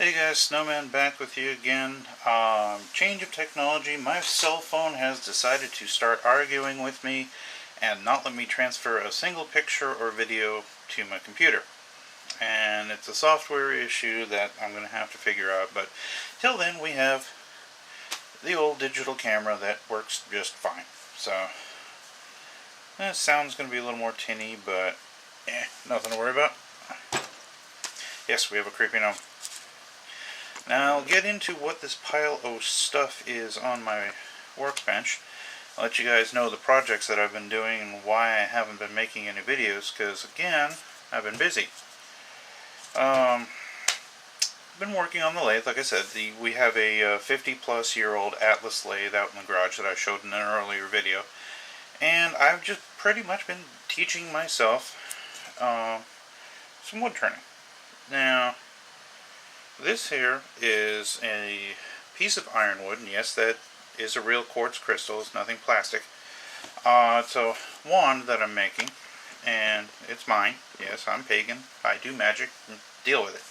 Hey guys, Snowman back with you again. Change of technology. My cell phone has decided to start arguing with me and not let me transfer a single picture or video to my computer. And it's a software issue that I'm going to have to figure out. But till then, we have the old digital camera that works just fine. So, sound's going to be a little more tinny, but nothing to worry about. Yes, we have a creepy gnome. Now I'll get into what this pile of stuff is on my workbench. I'll let you guys know the projects that I've been doing and why I haven't been making any videos, because again, I've been busy. Been working on the lathe, like I said. We have a 50-plus-year-old Atlas lathe out in the garage that I showed in an earlier video. And I've just pretty much been teaching myself some wood turning. Now, this here is a piece of ironwood, and yes, that is a real quartz crystal. It's nothing plastic. It's a wand that I'm making, and it's mine. Yes, I'm pagan. I do magic. Deal with it.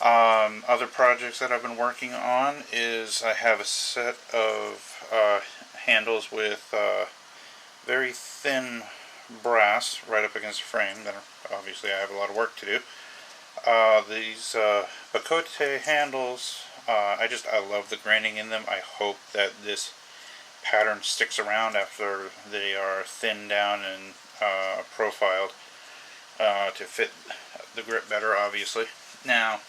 Other projects that I've been working on is I have a set of handles with very thin brass right up against the frame. That obviously I have a lot of work to do. These bacote handles, I love the graining in them. I hope that this pattern sticks around after they are thinned down and profiled to fit the grip better, obviously. Now,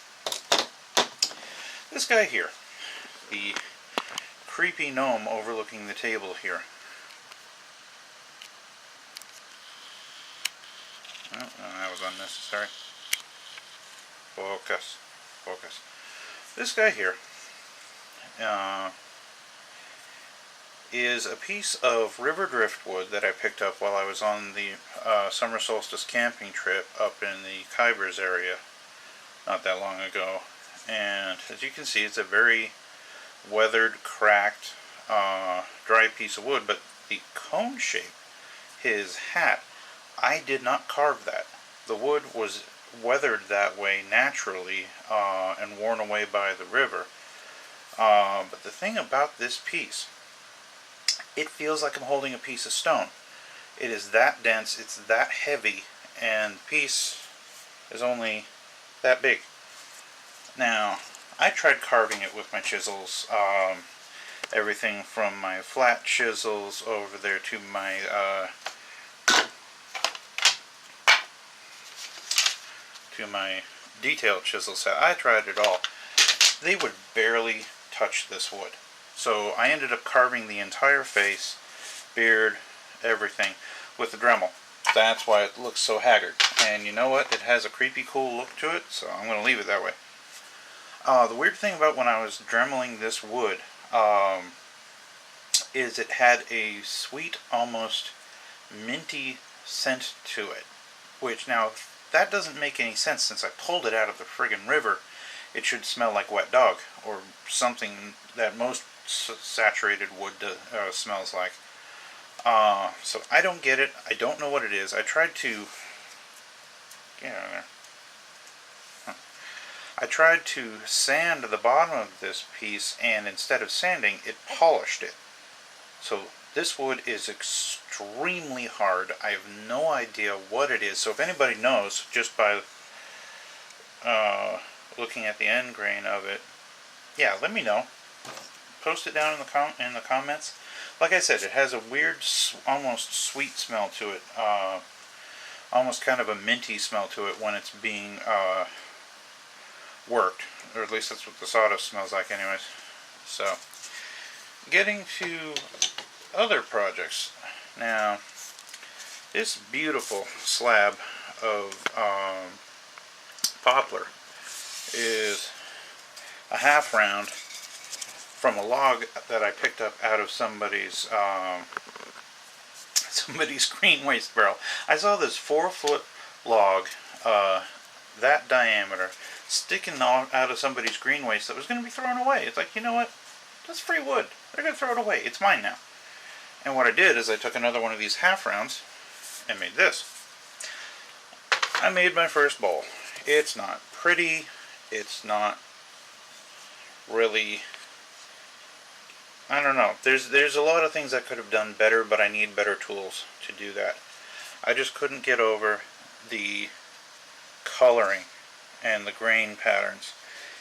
this guy here, the creepy gnome overlooking the table here. Oh, that was unnecessary. Focus. This guy here is a piece of river driftwood that I picked up while I was on the summer solstice camping trip up in the Khyber's area not that long ago. And as you can see, it's a very weathered, cracked, dry piece of wood, but the cone shape, his hat, I did not carve that. The wood was weathered that way naturally and worn away by the river. But the thing about this piece, it feels like I'm holding a piece of stone. It is that dense, it's that heavy, and the piece is only that big. Now, I tried carving it with my chisels, everything from my flat chisels over there to my detailed chisel set. I tried it all. They would barely touch this wood. So I ended up carving the entire face, beard, everything with the Dremel. That's why it looks so haggard. And you know what? It has a creepy cool look to it, so I'm going to leave it that way. The weird thing about when I was Dremeling this wood is it had a sweet, almost minty scent to it. Which now, that doesn't make any sense since I pulled it out of the friggin' river. It should smell like wet dog or something that most saturated wood smells like. So I don't get it. I don't know what it is. I tried to get out of there. I tried to sand the bottom of this piece, and instead of sanding, it polished it. So this wood is extremely hard. I have no idea what it is. So if anybody knows, just by looking at the end grain of it, yeah, let me know. Post it down in the comments. Like I said, it has a weird, almost sweet smell to it. Almost kind of a minty smell to it when it's being worked. Or at least that's what the sawdust smells like anyways. So, getting to other projects. Now, this beautiful slab of poplar is a half round from a log that I picked up out of somebody's green waste barrel. I saw this 4-foot log, that diameter, sticking out of somebody's green waste that was going to be thrown away. It's like, you know what? That's free wood. They're going to throw it away. It's mine now. And what I did is I took another one of these half rounds and made this. I made my first bowl. It's not pretty. It's not really, I don't know. There's a lot of things I could have done better, but I need better tools to do that. I just couldn't get over the coloring and the grain patterns.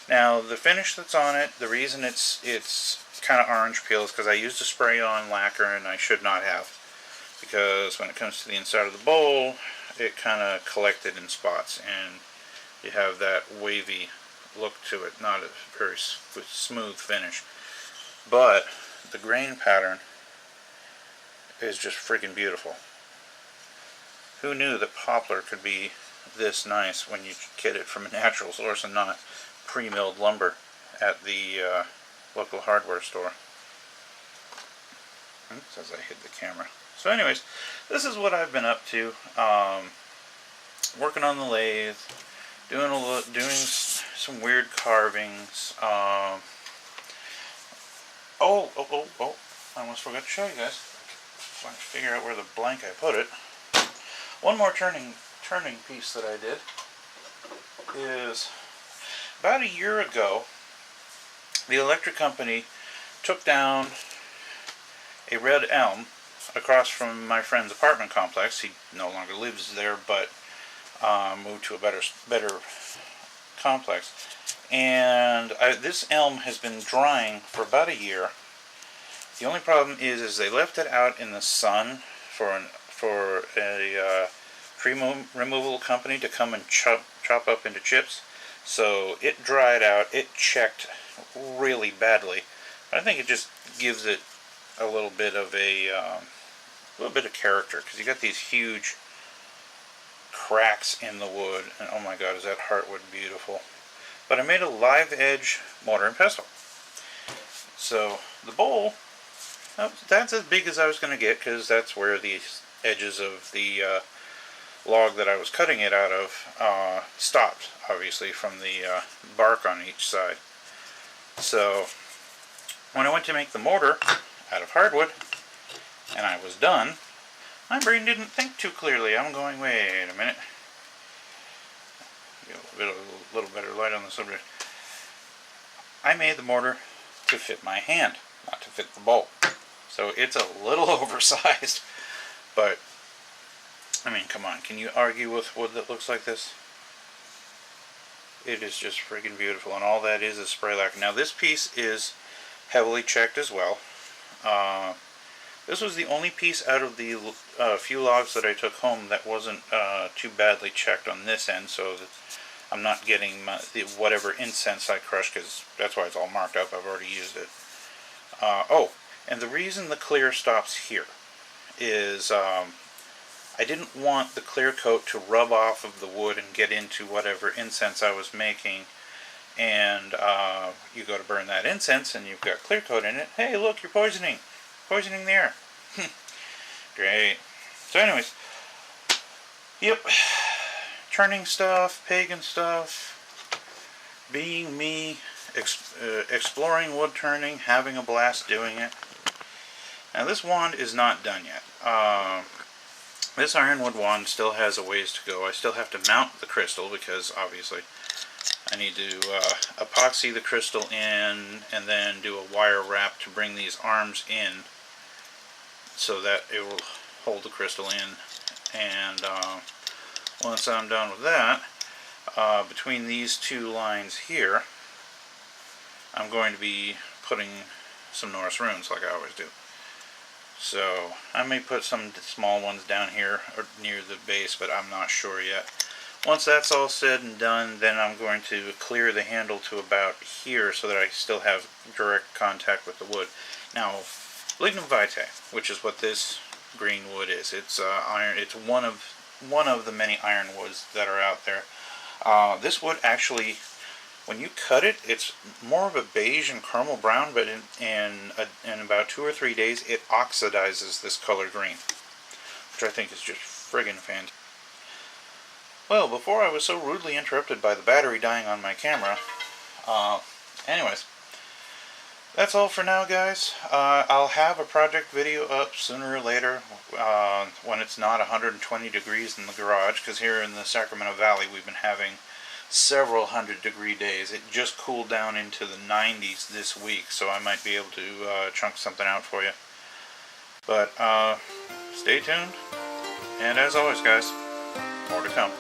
Now the finish that's on it, the reason it's kind of orange peel is because I used a spray-on lacquer and I should not have, because when it comes to the inside of the bowl, it kind of collected in spots and you have that wavy look to it, not a very smooth finish. But the grain pattern is just freaking beautiful. Who knew that poplar could be this nice when you get it from a natural source and not pre-milled lumber at the local hardware store. Oops, as I hit the camera. So anyways, this is what I've been up to. Working on the lathe, doing some weird carvings. I almost forgot to show you guys. So I have to figure out where the blank I put it. One more turning piece that I did is about a year ago. The electric company took down a red elm across from my friend's apartment complex. He no longer lives there, but moved to a better complex. And this elm has been drying for about a year. The only problem is they left it out in the sun for a tree removal company to come and chop up into chips. So it dried out. It checked really badly. I think it just gives it a little bit of character, because you got these huge cracks in the wood, and oh my god, is that heartwood beautiful. But I made a live edge mortar and pestle. So the bowl, that's as big as I was going to get, because that's where the edges of the log that I was cutting it out of stopped, obviously, from the bark on each side. So when I went to make the mortar out of hardwood, and I was done, my brain didn't think too clearly. I'm going, wait a minute. Get a little better light on the subject. I made the mortar to fit my hand, not to fit the bowl. So it's a little oversized, but I mean, come on, can you argue with wood that looks like this? It is just freaking beautiful, and all that is spray lacquer. Now this piece is heavily checked as well. This was the only piece out of the few logs that I took home that wasn't too badly checked on this end, so that I'm not getting whatever incense I crushed, because that's why it's all marked up. I've already used it. And the reason the clear stops here is I didn't want the clear coat to rub off of the wood and get into whatever incense I was making. And you go to burn that incense and you've got clear coat in it. Hey, look, you're poisoning the air. Great. So anyways, yep, turning stuff, pagan stuff, being me, exploring wood turning, having a blast doing it. Now this wand is not done yet. This ironwood wand still has a ways to go. I still have to mount the crystal, because obviously I need to epoxy the crystal in and then do a wire wrap to bring these arms in so that it will hold the crystal in. And once I'm done with that, between these two lines here, I'm going to be putting some Norse runes like I always do. So I may put some small ones down here or near the base, but I'm not sure yet. Once that's all said and done, then I'm going to clear the handle to about here so that I still have direct contact with the wood. Now, lignum vitae, which is what this green wood is. It's iron. It's one of the many ironwoods that are out there. This wood actually, when you cut it, it's more of a beige and caramel brown, but in about 2 or 3 days, it oxidizes this color green, which I think is just friggin' fantastic. Well, before I was so rudely interrupted by the battery dying on my camera, anyways, that's all for now, guys. I'll have a project video up sooner or later when it's not 120 degrees in the garage, because here in the Sacramento Valley we've been having several 100-degree days. It just cooled down into the 90s this week, so I might be able to chunk something out for you. But stay tuned, and as always guys, more to come.